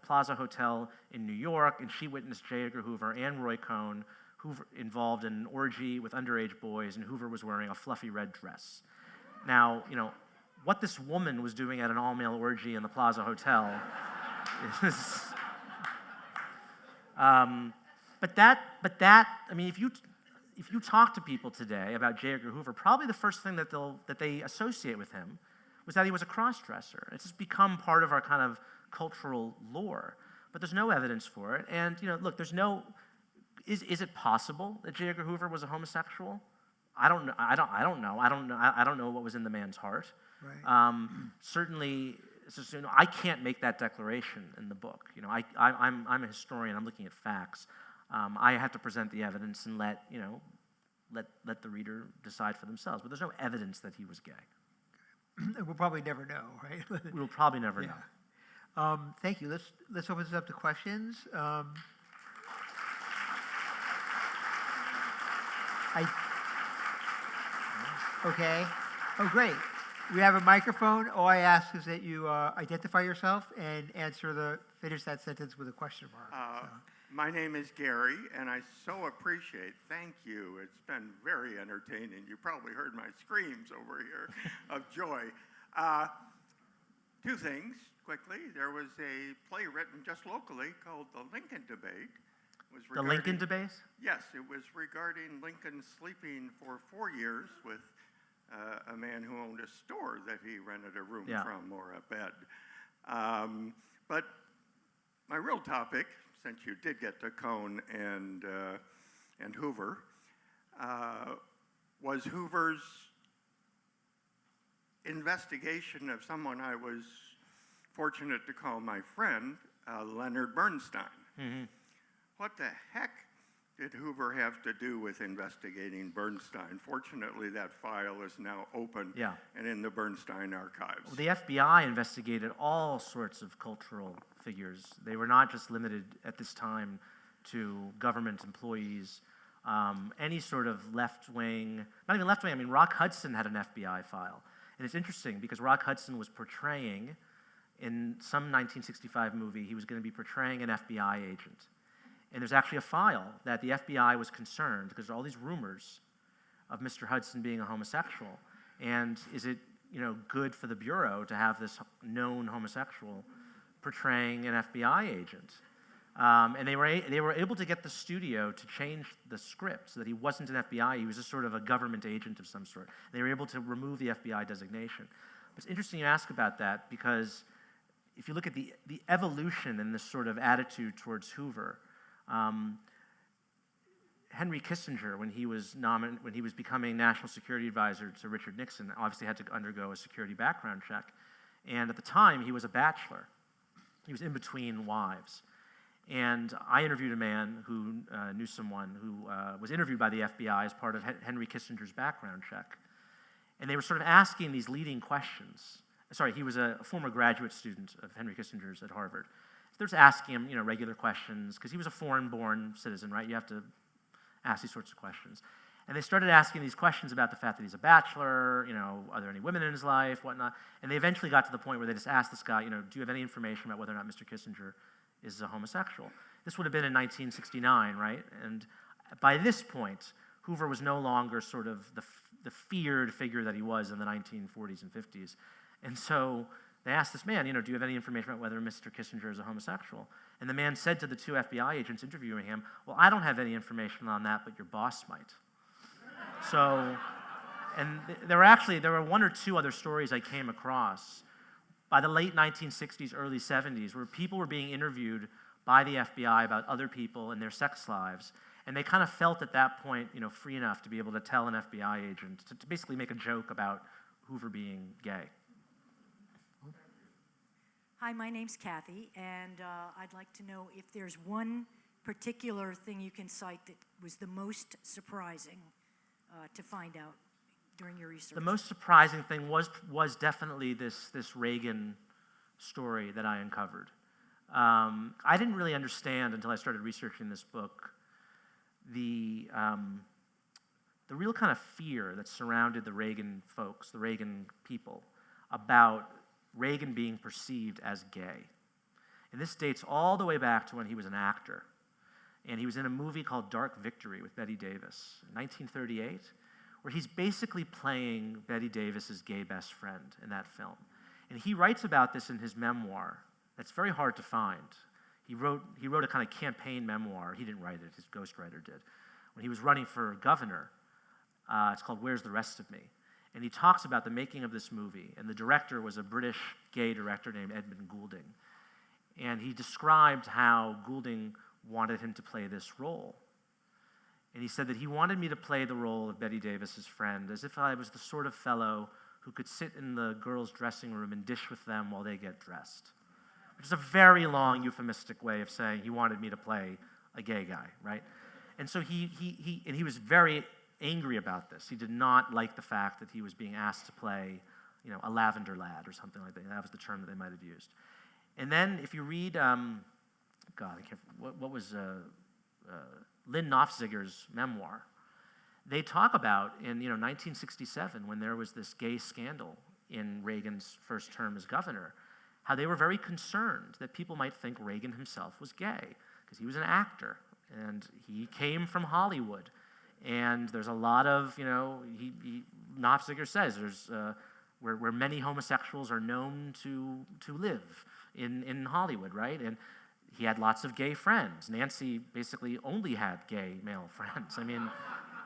S2: Plaza Hotel in New York, and she witnessed J. Edgar Hoover and Roy Cohn, Hoover involved in an orgy with underage boys, and Hoover was wearing a fluffy red dress. Now, what this woman was doing at an all-male orgy in the Plaza Hotel is... if you talk to people today about J. Edgar Hoover, probably the first thing that they associate with him was that he was a cross-dresser. It's just become part of our kind of cultural lore. but there's no evidence for it. And look, there's no. Is it possible that J. Edgar Hoover was a homosexual? I don't know. I don't know what was in the man's heart.
S3: Right.
S2: Certainly, I can't make that declaration in the book. I'm a historian. I'm looking at facts. I have to present the evidence and let the reader decide for themselves. But there's no evidence that he was gay.
S3: We'll probably never know, right?
S2: We'll probably never know.
S3: Thank you. Let's open this up to questions. Okay. Oh, great. We have a microphone. All I ask is that you identify yourself and finish that sentence with a question mark.
S4: My name is Gary, and I so appreciate, thank you. It's been very entertaining. You probably heard my screams over here of joy. Two things, quickly. There was a play written just locally called The Lincoln Debate.
S2: The Lincoln Debate?
S4: Yes, it was regarding Lincoln sleeping for 4 years with a man who owned a store that he rented a room from or a bed. But my real topic, since you did get to Cohn and Hoover, was Hoover's investigation of someone I was fortunate to call my friend, Leonard Bernstein.
S2: Mm-hmm.
S4: What the heck did Hoover have to do with investigating Bernstein? Fortunately, that file is now open and in the Bernstein archives.
S2: Well, the FBI investigated all sorts of cultural figures. They were not just limited at this time to government employees. Any sort of left-wing, not even left-wing, I mean, Rock Hudson had an FBI file. And it's interesting because Rock Hudson was portraying, in some 1965 movie, he was going to be portraying an FBI agent. And there's actually a file that the FBI was concerned because there are all these rumors of Mr. Hudson being a homosexual. And is it, good for the Bureau to have this known homosexual portraying an FBI agent? And they were able to get the studio to change the script so that he wasn't an FBI, he was just sort of a government agent of some sort. They were able to remove the FBI designation. It's interesting you ask about that because if you look at the evolution in this sort of attitude towards Hoover, Henry Kissinger, when he was becoming National Security Advisor to Richard Nixon, obviously had to undergo a security background check. And at the time, he was a bachelor. He was in between wives. And I interviewed a man who knew someone who was interviewed by the FBI as part of Henry Kissinger's background check. And they were sort of asking these leading questions. Sorry, he was a former graduate student of Henry Kissinger's at Harvard. So they're just asking him, regular questions, because he was a foreign-born citizen, right? You have to ask these sorts of questions. And they started asking these questions about the fact that he's a bachelor, are there any women in his life, whatnot. And they eventually got to the point where they just asked this guy, do you have any information about whether or not Mr. Kissinger is a homosexual? This would have been in 1969, right? And by this point, Hoover was no longer sort of the feared figure that he was in the 1940s and 50s. And so they asked this man, do you have any information about whether Mr. Kissinger is a homosexual? And the man said to the two FBI agents interviewing him, well, I don't have any information on that, but your boss might. So, and there were one or two other stories I came across by the late 1960s, early 70s, where people were being interviewed by the FBI about other people and their sex lives, and they kind of felt at that point, free enough to be able to tell an FBI agent, to basically make a joke about Hoover being gay.
S5: Hi, my name's Kathy, and I'd like to know if there's one particular thing you can cite that was the most surprising to find out during your research.
S2: The most surprising thing was definitely this Reagan story that I uncovered. I didn't really understand until I started researching this book the real kind of fear that surrounded the Reagan folks, the Reagan people, about Reagan being perceived as gay. And this dates all the way back to when he was an actor. And he was in a movie called Dark Victory with Bette Davis in 1938, where he's basically playing Bette Davis's gay best friend in that film. And he writes about this in his memoir. That's very hard to find. He wrote a kind of campaign memoir. He didn't write it, his ghostwriter did. When he was running for governor, it's called Where's the Rest of Me? And he talks about the making of this movie. And the director was a British gay director named Edmund Goulding. And he described how Goulding wanted him to play this role. And he said that he wanted me to play the role of Betty Davis's friend as if I was the sort of fellow who could sit in the girls' dressing room and dish with them while they get dressed. Which is a very long euphemistic way of saying he wanted me to play a gay guy, right? And so he was very angry about this. He did not like the fact that he was being asked to play, a lavender lad or something like that. That was the term that they might have used. And then if you read, what was Lynn Nofziger's memoir, they talk about in 1967 when there was this gay scandal in Reagan's first term as governor, how they were very concerned that people might think Reagan himself was gay because he was an actor and he came from Hollywood. And there's a lot of, Nofziger says there's where many homosexuals are known to live in Hollywood, right? And he had lots of gay friends. Nancy basically only had gay male friends. I mean,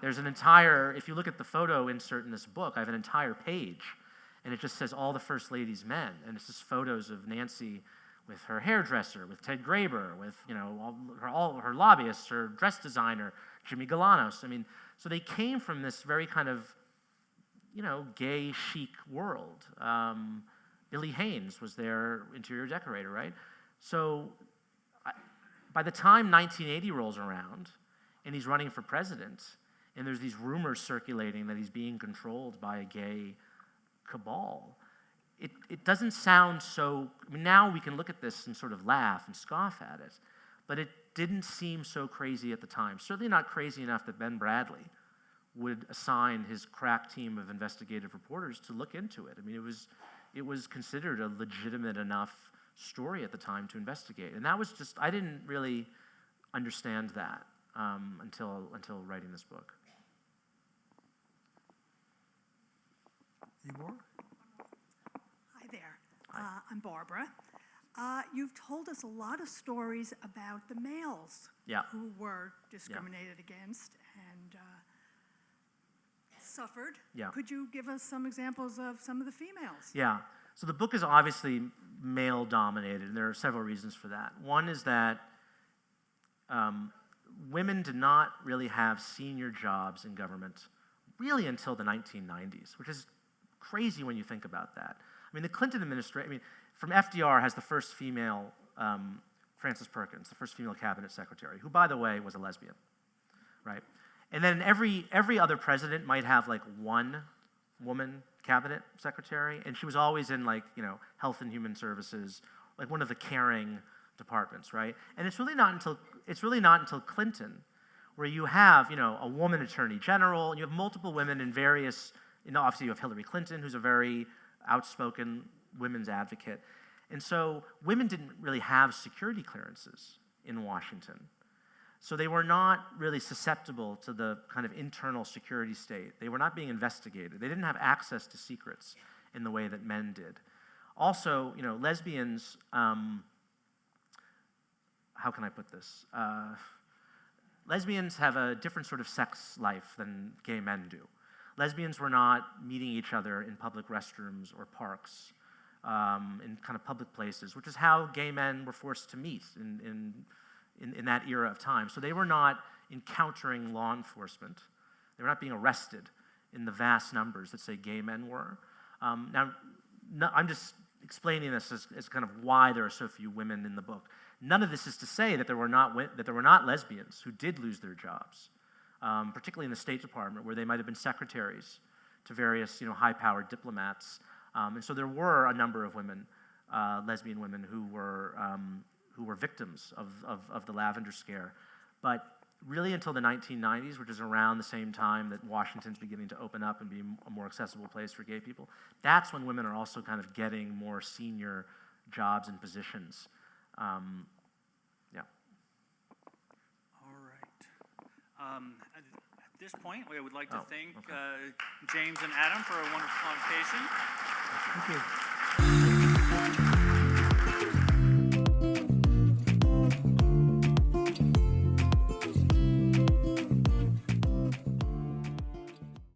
S2: there's an entire, if you look at the photo insert in this book, I have an entire page, and it just says all the First Lady's men, and it's just photos of Nancy with her hairdresser, with Ted Graeber, with all her lobbyists, her dress designer, Jimmy Galanos. I mean, so they came from this very kind of, gay chic world. Billy Haynes was their interior decorator, right? So by the time 1980 rolls around, and he's running for president, and there's these rumors circulating that he's being controlled by a gay cabal, it doesn't sound so, now we can look at this and sort of laugh and scoff at it, but it didn't seem so crazy at the time. Certainly not crazy enough that Ben Bradley would assign his crack team of investigative reporters to look into it. I mean, it was considered a legitimate enough story at the time to investigate. And that was just, I didn't really understand that until writing this book.
S3: Any more?
S6: Hi there. I'm Barbara. You've told us a lot of stories about the males who were discriminated against and suffered.
S2: Yeah.
S6: Could you give us some examples of some of the females?
S2: Yeah. So the book is obviously male-dominated, and there are several reasons for that. One is that women did not really have senior jobs in government really until the 1990s, which is crazy when you think about that. I mean, the Clinton administration, from FDR has the first female, Frances Perkins, the first female cabinet secretary, who, by the way, was a lesbian, right? And then every other president might have like one woman cabinet secretary, and she was always in Health and Human Services, like one of the caring departments, right? And it's really not until Clinton where you have a woman attorney general, and you have multiple women in various. Obviously you have Hillary Clinton, who's a very outspoken women's advocate, and so women didn't really have security clearances in Washington. So they were not really susceptible to the kind of internal security state. They were not being investigated. They didn't have access to secrets in the way that men did. Also, lesbians, how can I put this? Lesbians have a different sort of sex life than gay men do. Lesbians were not meeting each other in public restrooms or parks, in kind of public places, which is how gay men were forced to meet in that era of time. So they were not encountering law enforcement. They were not being arrested in the vast numbers that, say, gay men were. Now, I'm just explaining this as kind of why there are so few women in the book. None of this is to say that there were not lesbians who did lose their jobs, particularly in the State Department, where they might have been secretaries to various high-powered diplomats. And so there were a number of women, lesbian women, who were victims of the lavender scare. But really until the 1990s, which is around the same time that Washington's beginning to open up and be a more accessible place for gay people, that's when women are also kind of getting more senior jobs and positions.
S1: All right. At this point, we would like to thank James and Adam for a wonderful conversation.
S3: Thank you.